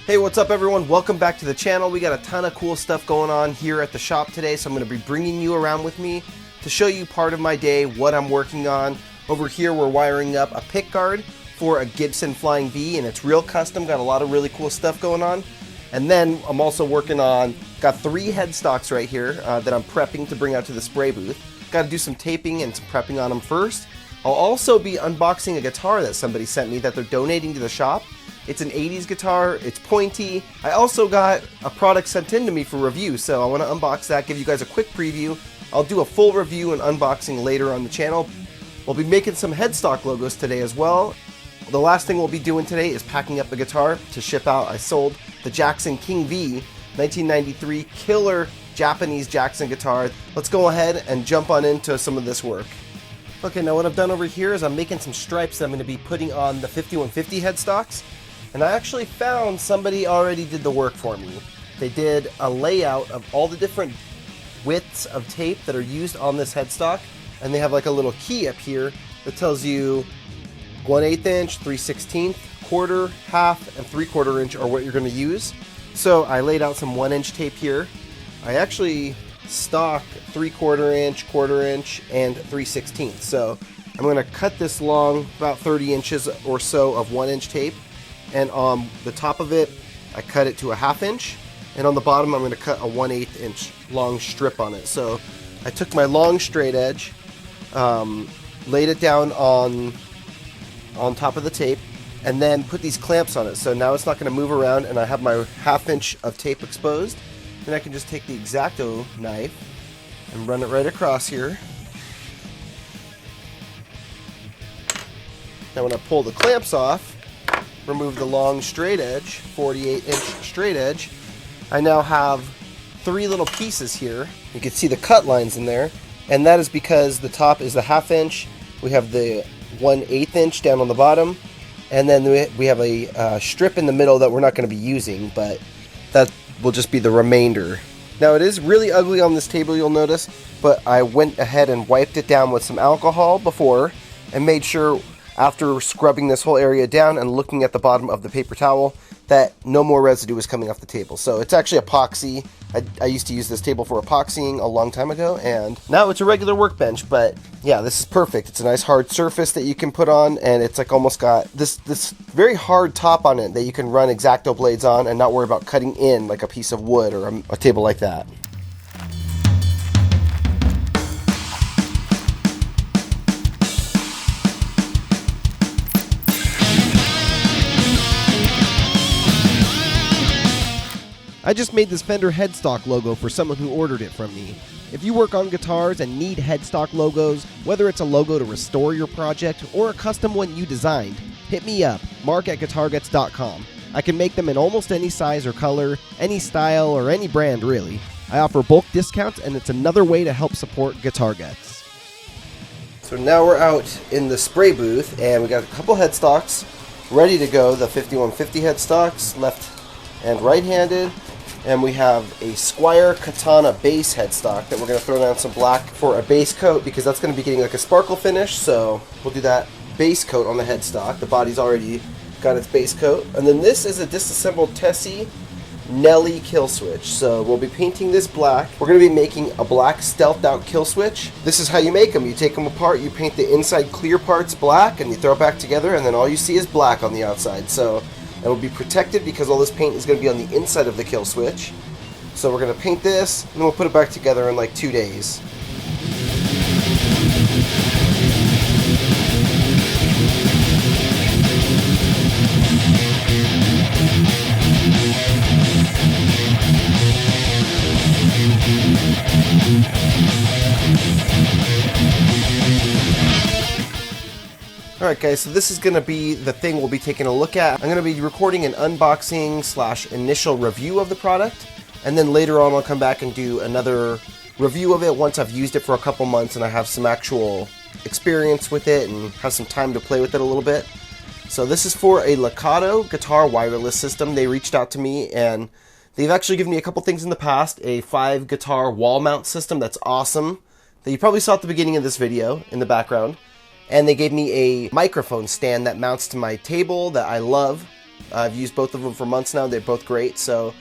Hey, what's up everyone? Welcome back to the channel. We got a ton of cool stuff going on here at the shop today, so I'm going to be bringing you around with me to show you part of my day, what I'm working on. Over here we're wiring up a pick guard for a Gibson Flying V, and it's real custom, got a lot of really cool stuff going on. And then I'm also working on, got 3 headstocks right here that I'm prepping to bring out to the spray booth. Got to do some taping and some prepping on them first. I'll also be unboxing a guitar that somebody sent me that they're donating to the shop. It's an 80s guitar, it's pointy. I also got a product sent in to me for review, so I want to unbox that, give you guys a quick preview. I'll do a full review and unboxing later on the channel. We'll be making some headstock logos today as well. The last thing we'll be doing today is packing up the guitar to ship out. I sold the Jackson King V 1993 killer Japanese Jackson guitar. Let's go ahead and jump on into some of this work. Okay, now what I've done over here is I'm making some stripes that I'm going to be putting on the 5150 headstocks. And I actually found somebody already did the work for me. They did a layout of all the different widths of tape that are used on this headstock, and they have like a little key up here that tells you 1/8 inch, 3/16, quarter, half, and 3/4 inch are what you're going to use. So I laid out some 1-inch tape here. I actually stock 3/4 inch, quarter inch, and 3/16. So I'm going to cut this long, about 30 inches or so of 1-inch tape. And on the top of it, I cut it to a 1/2 inch, and on the bottom I'm going to cut a 1/8 inch long strip on it. So I took my long straight edge, laid it down on top of the tape, and then put these clamps on it. So now it's not going to move around, and I have my 1/2 inch of tape exposed. Then I can just take the X-Acto knife and run it right across here. Now when I pull the clamps off, remove the long straight edge, 48 inch straight edge, I now have 3 little pieces here. You can see the cut lines in there, and that is because the top is the 1/2 inch, we have the 1/8 inch down on the bottom, and then we have a strip in the middle that we're not going to be using, but that will just be the remainder. Now it is really ugly on this table, you'll notice, but I went ahead and wiped it down with some alcohol before and made sure, after scrubbing this whole area down and looking at the bottom of the paper towel, that no more residue was coming off the table. So it's actually epoxy. I used to use this table for epoxying a long time ago, and now it's a regular workbench. But yeah, this is perfect. It's a nice hard surface that you can put on, and it's like almost got this very hard top on it that you can run X-Acto blades on and not worry about cutting in like a piece of wood or a table like that. I just made this Fender headstock logo for someone who ordered it from me. If you work on guitars and need headstock logos, whether it's a logo to restore your project or a custom one you designed, hit me up, mark@GuitarGuts.com. I can make them in almost any size or color, any style, or any brand really. I offer bulk discounts, and it's another way to help support GuitarGuts. So now we're out in the spray booth, and we got a couple headstocks ready to go. The 5150 headstocks, left and right-handed. And we have a Squire Katana base headstock that we're going to throw down some black for a base coat, because that's going to be getting like a sparkle finish. So we'll do that base coat on the headstock. The body's already got its base coat. And then this is a disassembled Tessie Nelly kill switch. So we'll be painting this black. We're going to be making a black stealthed out kill switch. This is how you make them. You take them apart, you paint the inside clear parts black, and you throw it back together, and then all you see is black on the outside. So it will be protected because all this paint is going to be on the inside of the kill switch. So we're going to paint this, and then we'll put it back together in like 2 days. Alright guys, so this is going to be the thing we'll be taking a look at. I'm going to be recording an unboxing / initial review of the product, and then later on I'll come back and do another review of it once I've used it for a couple months and I have some actual experience with it and have some time to play with it a little bit. So this is for a Lakato guitar wireless system. They reached out to me, and they've actually given me a couple things in the past. A 5 guitar wall mount system that's awesome, that you probably saw at the beginning of this video in the background. And they gave me a microphone stand that mounts to my table that I love. I've used both of them for months now. They're both great. So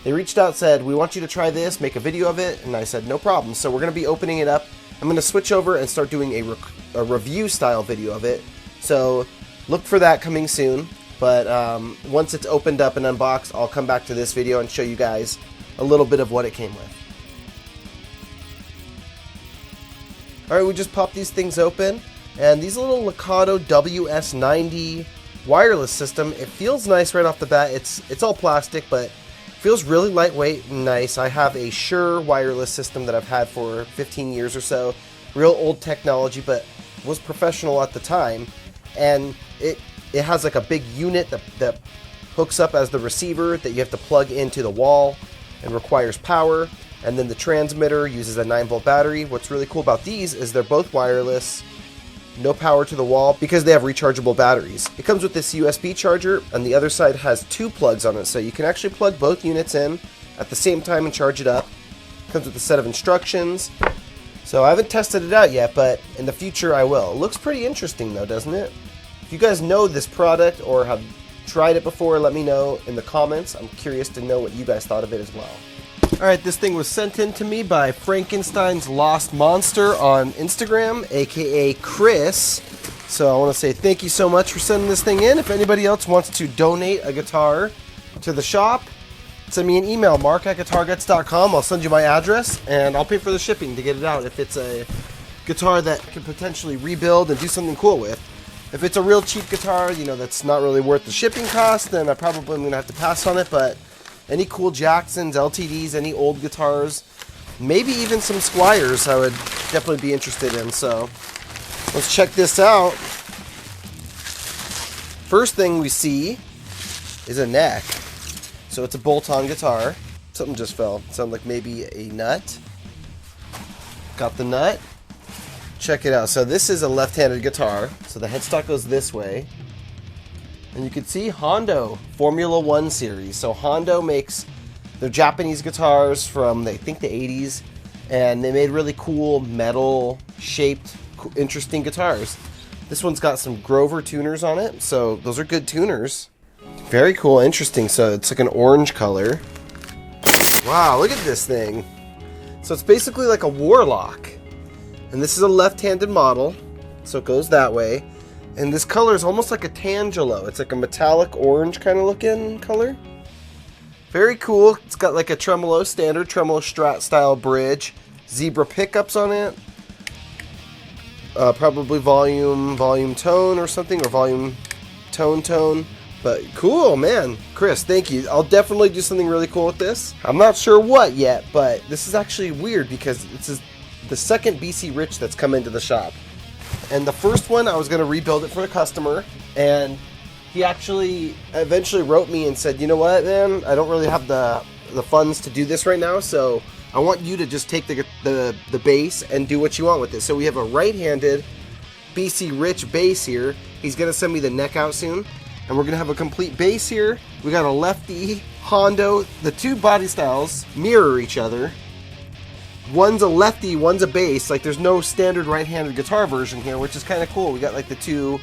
they reached out, said, we want you to try this, make a video of it. And I said, no problem. So we're going to be opening it up. I'm going to switch over and start doing a review style video of it. So look for that coming soon. But once it's opened up and unboxed, I'll come back to this video and show you guys a little bit of what it came with. Alright, we just popped these things open. And these little Lakato WS90 wireless system, it feels nice right off the bat. It's all plastic, but feels really lightweight and nice. I have a Shure wireless system that I've had for 15 years or so. Real old technology, but was professional at the time. And it has like a big unit that hooks up as the receiver that you have to plug into the wall and requires power. And then the transmitter uses a 9-volt battery. What's really cool about these is they're both wireless, no power to the wall, because they have rechargeable batteries. It comes with this USB charger, and the other side has 2 plugs on it, so you can actually plug both units in at the same time and charge it up. It comes with a set of instructions. So I haven't tested it out yet, but in the future I will. It looks pretty interesting though, doesn't it? If you guys know this product or have tried it before, let me know in the comments. I'm curious to know what you guys thought of it as well. Alright, this thing was sent in to me by Frankenstein's Lost Monster on Instagram, aka Chris. So I want to say thank you so much for sending this thing in. If anybody else wants to donate a guitar to the shop, send me an email, mark@guitarguts.com. I'll send you my address, and I'll pay for the shipping to get it out if it's a guitar that I can potentially rebuild and do something cool with. If it's a real cheap guitar, you know, that's not really worth the shipping cost, then I probably am going to have to pass on it, but any cool Jacksons, LTDs, any old guitars, maybe even some Squiers I would definitely be interested in. So let's check this out. First thing we see is a neck. So it's a bolt-on guitar. Something just fell. It sounded like maybe a nut. Got the nut. Check it out. So this is a left-handed guitar. So the headstock goes this way. And you can see Hondo Formula 1 series. So Hondo makes their Japanese guitars from, I think, the 80s. And they made really cool metal-shaped, interesting guitars. This one's got some Grover tuners on it. So those are good tuners. Very cool, interesting. So it's like an orange color. Wow, look at this thing. So it's basically like a Warlock. And this is a left-handed model. So it goes that way. And this color is almost like a Tangelo. It's like a metallic orange kind of looking color. Very cool. It's got like a tremolo, standard tremolo Strat style bridge. Zebra pickups on it. Probably volume tone or something, or volume tone. But cool, man. Chris, thank you. I'll definitely do something really cool with this. I'm not sure what yet, but this is actually weird because it's the second BC Rich that's come into the shop. And the first one, I was going to rebuild it for a customer, and he actually eventually wrote me and said, you know what, man, I don't really have the funds to do this right now, so I want you to just take the bass and do what you want with it. So we have a right-handed BC Rich bass here. He's going to send me the neck out soon, and we're going to have a complete bass here. We got a lefty Hondo. The two body styles mirror each other. One's a lefty, one's a bass. Like, there's no standard right-handed guitar version here, which is kind of cool. We got like the two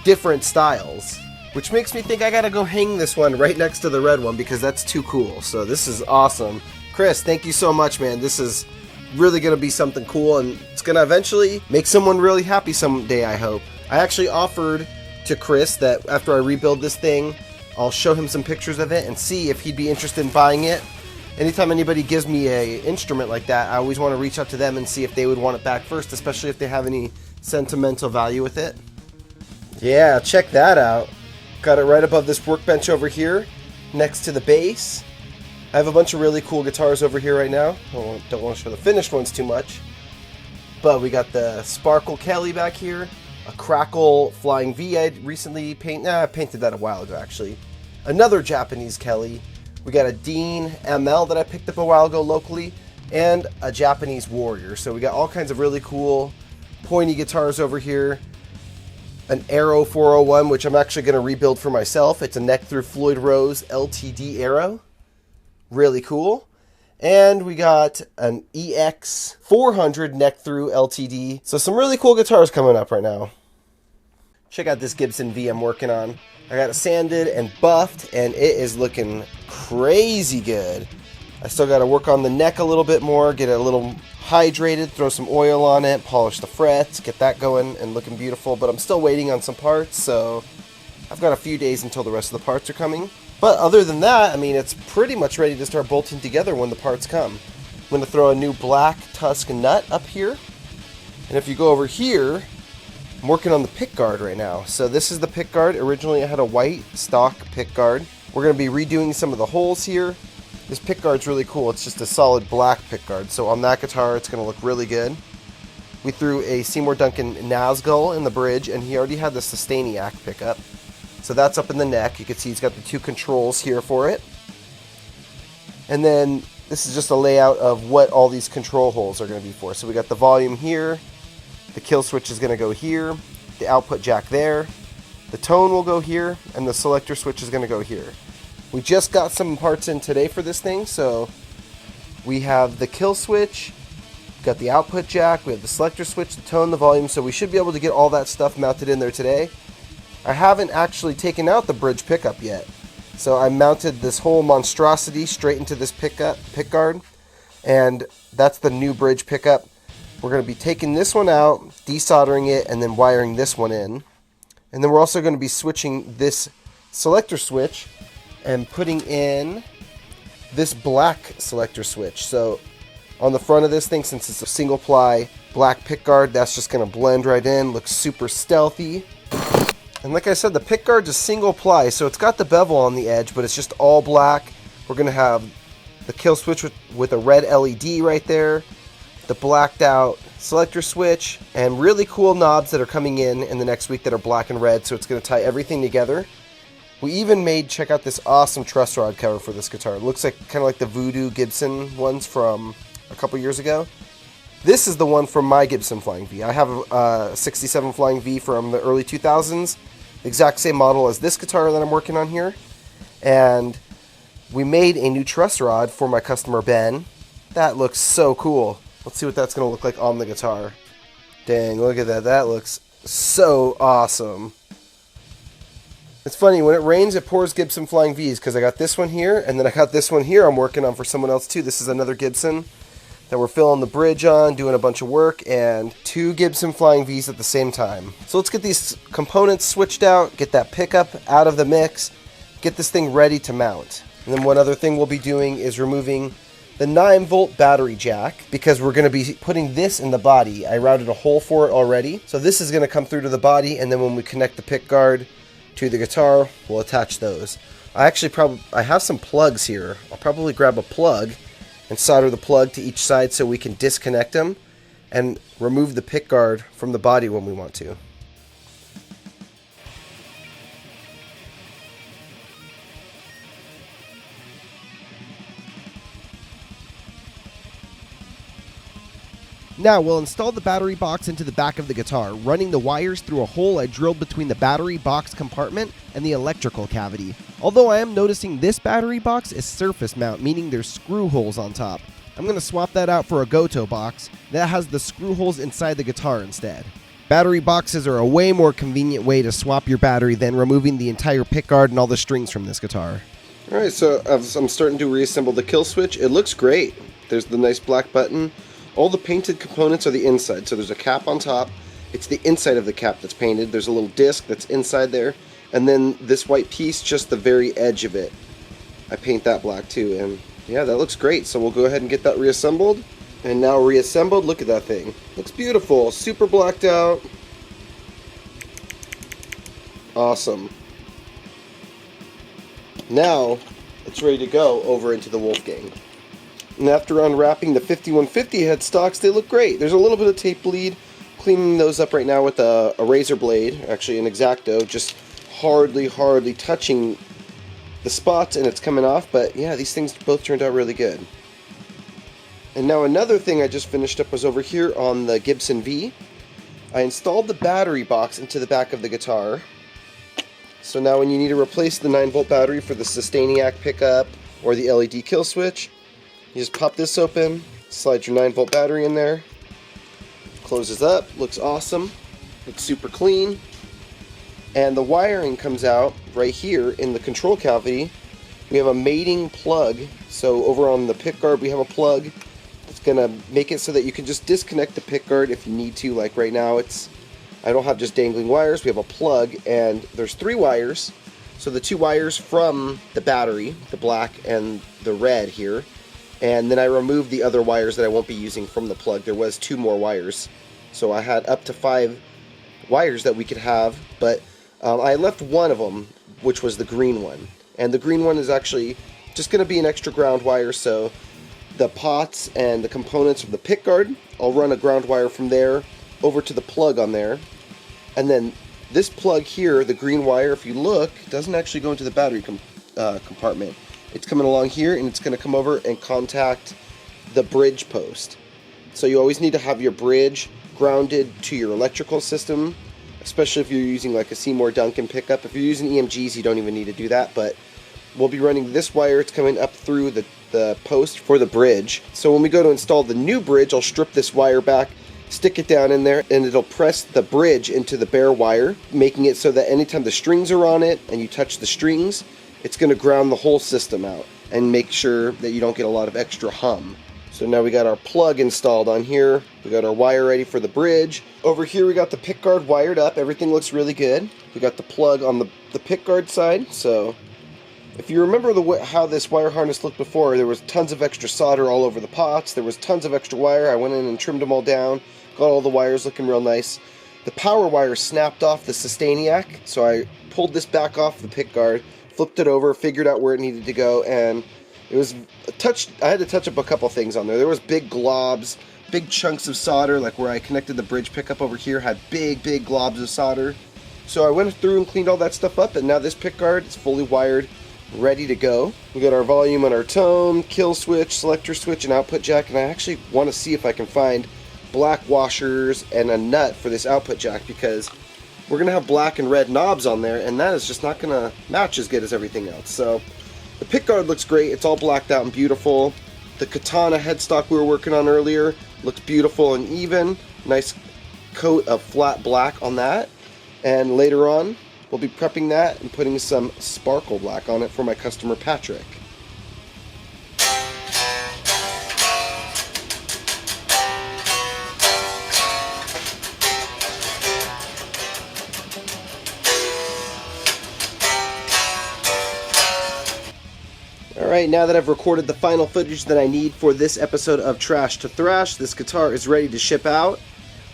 different styles, which makes me think I gotta go hang this one right next to the red one because that's too cool. So this is awesome. Chris, thank you so much, man. This is really gonna be something cool, and it's gonna eventually make someone really happy someday, I hope. I actually offered to Chris that after I rebuild this thing, I'll show him some pictures of it and see if he'd be interested in buying it. Anytime anybody gives me an instrument like that, I always want to reach out to them and see if they would want it back first, especially if they have any sentimental value with it. Yeah, check that out. Got it right above this workbench over here, next to the bass. I have a bunch of really cool guitars over here right now. I don't want to show the finished ones too much. But we got the Sparkle Kelly back here, a Crackle Flying V I recently painted. I painted that a while ago, actually. Another Japanese Kelly. We got a Dean ML that I picked up a while ago locally, and a Japanese Warrior. So we got all kinds of really cool pointy guitars over here. An Arrow 401, which I'm actually going to rebuild for myself. It's a neck through Floyd Rose LTD Arrow. Really cool. And we got an EX 400 neck through LTD. So some really cool guitars coming up right now. Check out this Gibson V I'm working on. I got it sanded and buffed, and it is looking crazy good. I still got to work on the neck a little bit more, get it a little hydrated, throw some oil on it, polish the frets, get that going and looking beautiful, but I'm still waiting on some parts, so I've got a few days until the rest of the parts are coming. But other than that, I mean, it's pretty much ready to start bolting together when the parts come. I'm going to throw a new black tusk nut up here, and if you go over here, I'm working on the pick guard right now. So this is the pick guard. Originally I had a white stock pick guard. We're going to be redoing some of the holes here. This pick guard's really cool. It's just a solid black pick guard. So on that guitar it's going to look really good. We threw a Seymour Duncan Nazgul in the bridge, and he already had the Sustainiac pickup. So that's up in the neck. You can see he's got the two controls here for it. And then this is just a layout of what all these control holes are going to be for. So we got the volume here. The kill switch is going to go here, the output jack there, the tone will go here, and the selector switch is going to go here. We just got some parts in today for this thing, so we have the kill switch, got the output jack, we have the selector switch, the tone, the volume, so we should be able to get all that stuff mounted in there today. I haven't actually taken out the bridge pickup yet, so I mounted this whole monstrosity straight into this pick guard, and that's the new bridge pickup. We're going to be taking this one out, desoldering it, and then wiring this one in. And then we're also going to be switching this selector switch and putting in this black selector switch. So on the front of this thing, since it's a single ply black pickguard, that's just going to blend right in, looks super stealthy. And like I said, the pickguard's a single ply, so it's got the bevel on the edge, but it's just all black. We're going to have the kill switch with a red LED right there, the blacked out selector switch, and really cool knobs that are coming in the next week that are black and red, so it's going to tie everything together. We even made, check out this awesome truss rod cover for this guitar. It looks like kind of like the Voodoo Gibson ones from a couple years ago. This is the one from my Gibson Flying V. I have a 67 Flying V from the early 2000s, the exact same model as this guitar that I'm working on here. And we made a new truss rod for my customer Ben. That looks so cool. Let's see what that's going to look like on the guitar. Dang, look at that. That looks so awesome. It's funny, when it rains, it pours Gibson Flying Vs, because I got this one here, and then I got this one here I'm working on for someone else too. This is another Gibson that we're filling the bridge on, doing a bunch of work, and two Gibson Flying Vs at the same time. So let's get these components switched out, get that pickup out of the mix, get this thing ready to mount. And then one other thing we'll be doing is removing the 9-volt battery jack, because we're going to be putting this in the body. I routed a hole for it already, so this is going to come through to the body, and then when we connect the pick guard to the guitar, we'll attach those. I have some plugs here. I'll probably grab a plug and solder the plug to each side so we can disconnect them and remove the pick guard from the body when we want to. Now we'll install the battery box into the back of the guitar, running the wires through a hole I drilled between the battery box compartment and the electrical cavity. Although I am noticing this battery box is surface mount, meaning there's screw holes on top. I'm going to swap that out for a Goto box that has the screw holes inside the guitar instead. Battery boxes are a way more convenient way to swap your battery than removing the entire pickguard and all the strings from this guitar. Alright, so I'm starting to reassemble the kill switch. It looks great. There's the nice black button. All the painted components are the inside, so there's a cap on top. It's the inside of the cap that's painted. There's a little disc that's inside there, and then this white piece, just the very edge of it. I paint that black too, and yeah, that looks great. So we'll go ahead and get that reassembled. And now reassembled, look at that thing. Looks beautiful, super blacked out. Awesome. Now, it's ready to go over into the Wolfgang. And after unwrapping the 5150 headstocks, they look great. There's a little bit of tape bleed. Cleaning those up right now with a razor blade, actually an X-Acto, just hardly touching the spots, and it's coming off. But yeah, these things both turned out really good. And now another thing I just finished up was over here on the Gibson V. I installed the battery box into the back of the guitar. So now when you need to replace the 9-volt battery for the Sustainiac pickup or the LED kill switch, you just pop this open, slide your 9-volt battery in there, closes up, looks awesome, looks super clean. And the wiring comes out right here in the control cavity. We have a mating plug. So over on the pickguard we have a plug. It's gonna make it so that you can just disconnect the pickguard if you need to. Like right now I don't have just dangling wires, we have a plug, and there's 3 wires. So the 2 wires from the battery, the black and the red here, and then I removed the other wires that I won't be using from the plug. There was 2 more wires. So I had up to 5 wires that we could have, but I left one of them, which was the green one. And the green one is actually just going to be an extra ground wire, so the pots and the components of the pickguard, I'll run a ground wire from there over to the plug on there. And then this plug here, the green wire, if you look, doesn't actually go into the battery compartment. It's coming along here, and it's going to come over and contact the bridge post. So you always need to have your bridge grounded to your electrical system, especially if you're using like a Seymour Duncan pickup. If you're using EMGs, you don't even need to do that, but we'll be running this wire. It's coming up through the post for the bridge. So when we go to install the new bridge, I'll strip this wire back, stick it down in there, and it'll press the bridge into the bare wire, making it so that anytime the strings are on it and you touch the strings, it's going to ground the whole system out and make sure that you don't get a lot of extra hum. So now we got our plug installed on here. We got our wire ready for the bridge. Over here we got the pickguard wired up. Everything looks really good. We got the plug on the pickguard side. So if you remember how this wire harness looked before, there was tons of extra solder all over the pots. There was tons of extra wire. I went in and trimmed them all down. Got all the wires looking real nice. The power wire snapped off the Sustainiac, so I pulled this back off the pickguard, flipped it over, figured out where it needed to go, and it was I had to touch up a couple things on there. There was big globs, big chunks of solder, like where I connected the bridge pickup over here had big globs of solder. So I went through and cleaned all that stuff up, and now this pickguard is fully wired, ready to go. We got our volume and our tone, kill switch, selector switch, and output jack, and I actually want to see if I can find black washers and a nut for this output jack, because we're going to have black and red knobs on there, and that is just not going to match as good as everything else. So the pickguard looks great. It's all blacked out and beautiful. The Katana headstock we were working on earlier looks beautiful and even. Nice coat of flat black on that. And later on, we'll be prepping that and putting some sparkle black on it for my customer Patrick. Alright, now that I've recorded the final footage that I need for this episode of Trash to Thrash, this guitar is ready to ship out.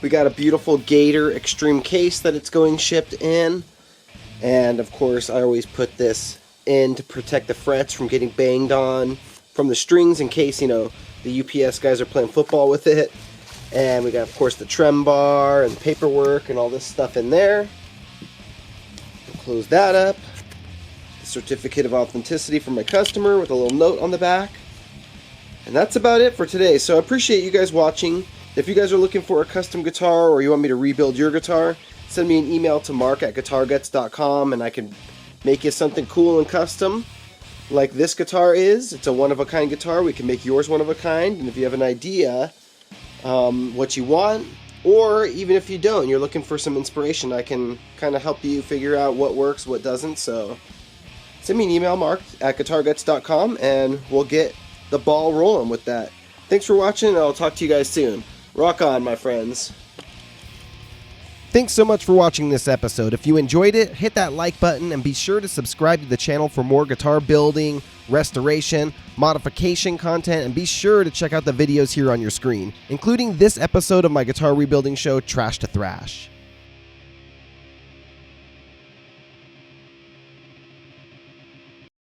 We got a beautiful Gator Extreme case that it's going shipped in. And of course, I always put this in to protect the frets from getting banged on from the strings in case, you know, the UPS guys are playing football with it. And we got, of course, the trem bar and paperwork and all this stuff in there. Close that up. Certificate of authenticity from my customer with a little note on the back. And that's about it for today. So I appreciate you guys watching. If you guys are looking for a custom guitar or you want me to rebuild your guitar, send me an email to mark@guitarguts.com and I can make you something cool and custom like this guitar is. It's a one-of-a-kind guitar. We can make yours one-of-a-kind. And if you have an idea what you want, or even if you don't, you're looking for some inspiration, I can kind of help you figure out what works, what doesn't. So send me an email, mark@guitarguts.com, and we'll get the ball rolling with that. Thanks for watching, and I'll talk to you guys soon. Rock on, my friends. Thanks so much for watching this episode. If you enjoyed it, hit that like button, and be sure to subscribe to the channel for more guitar building, restoration, modification content, and be sure to check out the videos here on your screen, including this episode of my guitar rebuilding show, Trash to Thrash.